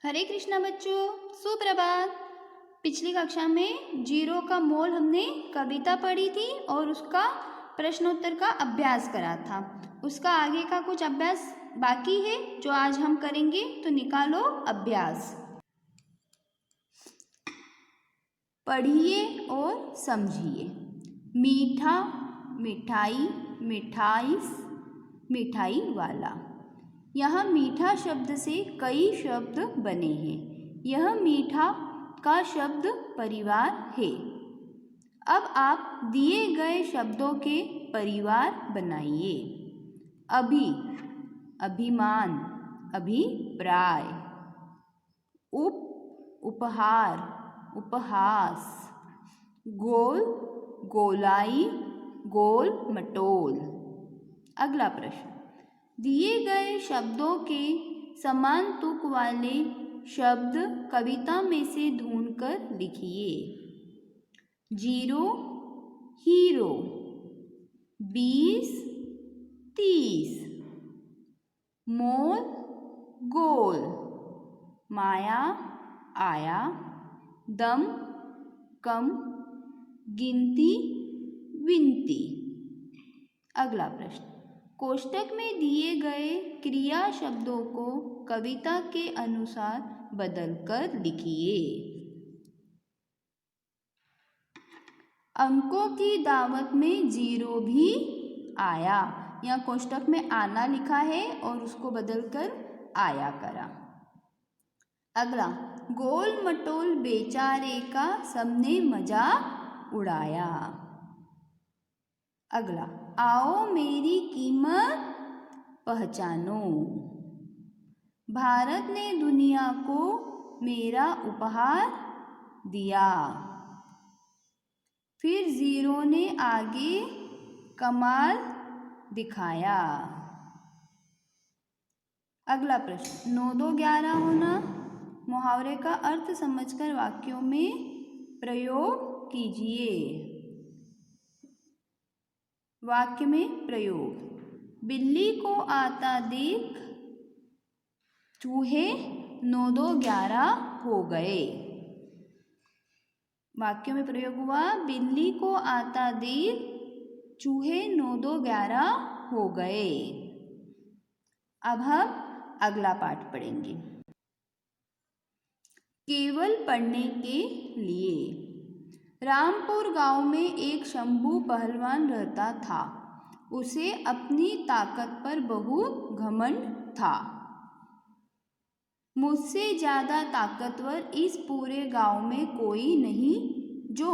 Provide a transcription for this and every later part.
हरे कृष्णा बच्चों, सुप्रभात। पिछली कक्षा में जीरो का मोल हमने कविता पढ़ी थी और उसका प्रश्नोत्तर का अभ्यास करा था। उसका आगे का कुछ अभ्यास बाकी है जो आज हम करेंगे, तो निकालो अभ्यास। पढ़िए और समझिए। मीठा, मिठाई, मिठाइस, मिठाई वाला। यहाँ मीठा शब्द से कई शब्द बने हैं। यह मीठा का शब्द परिवार है। अब आप दिए गए शब्दों के परिवार बनाइए। अभी, अभिमान, अभिप्राय। उप, उपहार, उपहास। गोल, गोलाई, गोल मटोल। अगला प्रश्न, दिए गए शब्दों के समान तुक वाले शब्द कविता में से ढूंढकर लिखिए। Zero, hero. 20, 30। मोल, गोल। माया, आया। दम, कम। गिनती, विनती। अगला प्रश्न, कोष्टक में दिए गए क्रिया शब्दों को कविता के अनुसार बदलकर लिखिए। अंकों की दावत में जीरो भी आया। यहाँ कोष्टक में आना लिखा है और उसको बदलकर आया करा। अगला, गोल मटोल बेचारे का सबने मजाक उड़ाया। अगला, आओ मेरी कीमत पहचानो। भारत ने दुनिया को मेरा उपहार दिया। फिर जीरो ने आगे कमाल दिखाया। अगला प्रश्न, 9 2 11 होना। मुहावरे का अर्थ समझकर वाक्यों में प्रयोग कीजिए। वाक्य में प्रयोग, बिल्ली को आता देख चूहे 9 2 11 हो गए। वाक्य में प्रयोग हुआ, बिल्ली को आता देख चूहे 9 2 11 हो गए। अब हम अगला पाठ पढ़ेंगे। केवल पढ़ने के लिए। रामपुर गांव में एक शंभू पहलवान रहता था। उसे अपनी ताकत पर बहुत घमंड था। मुझसे ज़्यादा ताकतवर इस पूरे गांव में कोई नहीं जो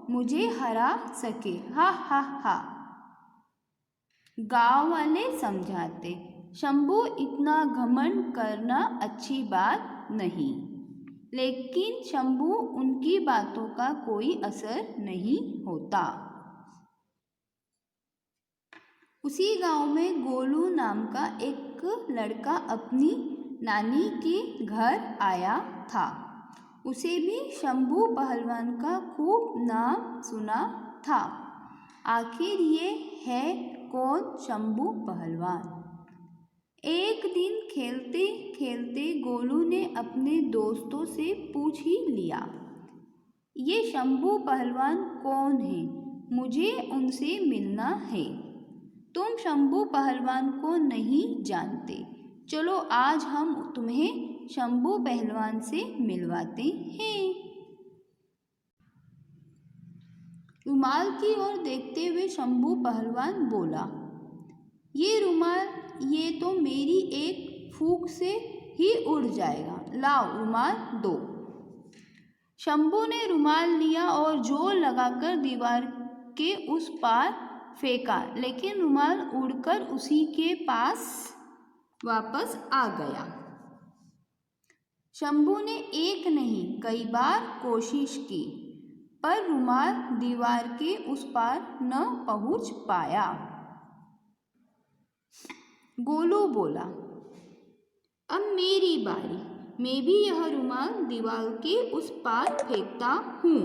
मुझे हरा सके। हा हा हा। गांव वाले समझाते, शंभू इतना घमंड करना अच्छी बात नहीं। लेकिन शंभू उनकी बातों का कोई असर नहीं होता। उसी गांव में गोलू नाम का एक लड़का अपनी नानी के घर आया था। उसे भी शंभू पहलवान का खूब नाम सुना था। आखिर ये है कौन शंभू पहलवान? एक दिन खेलते खेलते गोलू ने अपने दोस्तों से पूछ ही लिया, ये शंभू पहलवान कौन है? मुझे उनसे मिलना है। तुम शंभू पहलवान को नहीं जानते, चलो आज हम तुम्हें शंभू पहलवान से मिलवाते हैं। रुमाल की ओर देखते हुए शंभू पहलवान बोला, ये रुमाल ये तो मेरी एक फूंक से ही उड़ जाएगा। लाओ रुमाल दो। शंभू ने रुमाल लिया और जोर लगाकर दीवार के उस पार फेंका, लेकिन रुमाल उड़कर उसी के पास वापस आ गया। शंभू ने एक नहीं कई बार कोशिश की, पर रुमाल दीवार के उस पार न पहुंच पाया। गोलू बोला, अब मेरी बारी, मैं भी यह रुमाल दीवार के उस पार फेंकता हूँ।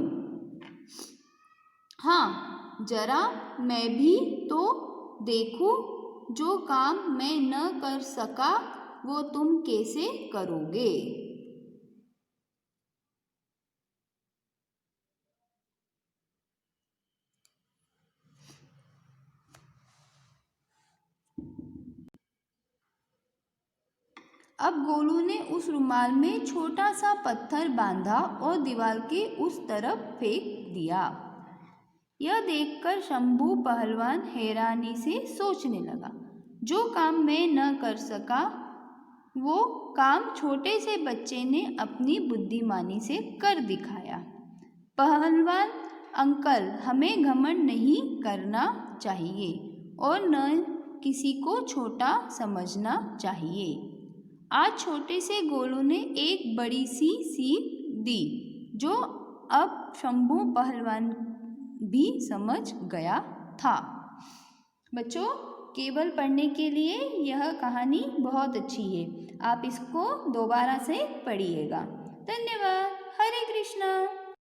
हाँ, जरा मैं भी तो देखूं, जो काम मैं न कर सका वो तुम कैसे करोगे। अब गोलू ने उस रुमाल में छोटा सा पत्थर बांधा और दीवार के उस तरफ फेंक दिया। यह देखकर शंभू पहलवान हैरानी से सोचने लगा, जो काम मैं न कर सका वो काम छोटे से बच्चे ने अपनी बुद्धिमानी से कर दिखाया। पहलवान अंकल, हमें घमंड नहीं करना चाहिए और न किसी को छोटा समझना चाहिए। आज छोटे से गोलू ने एक बड़ी सी सीख दी, जो अब शंभू पहलवान भी समझ गया था। बच्चों, केवल पढ़ने के लिए यह कहानी बहुत अच्छी है। आप इसको दोबारा से पढ़िएगा। धन्यवाद। हरे कृष्णा।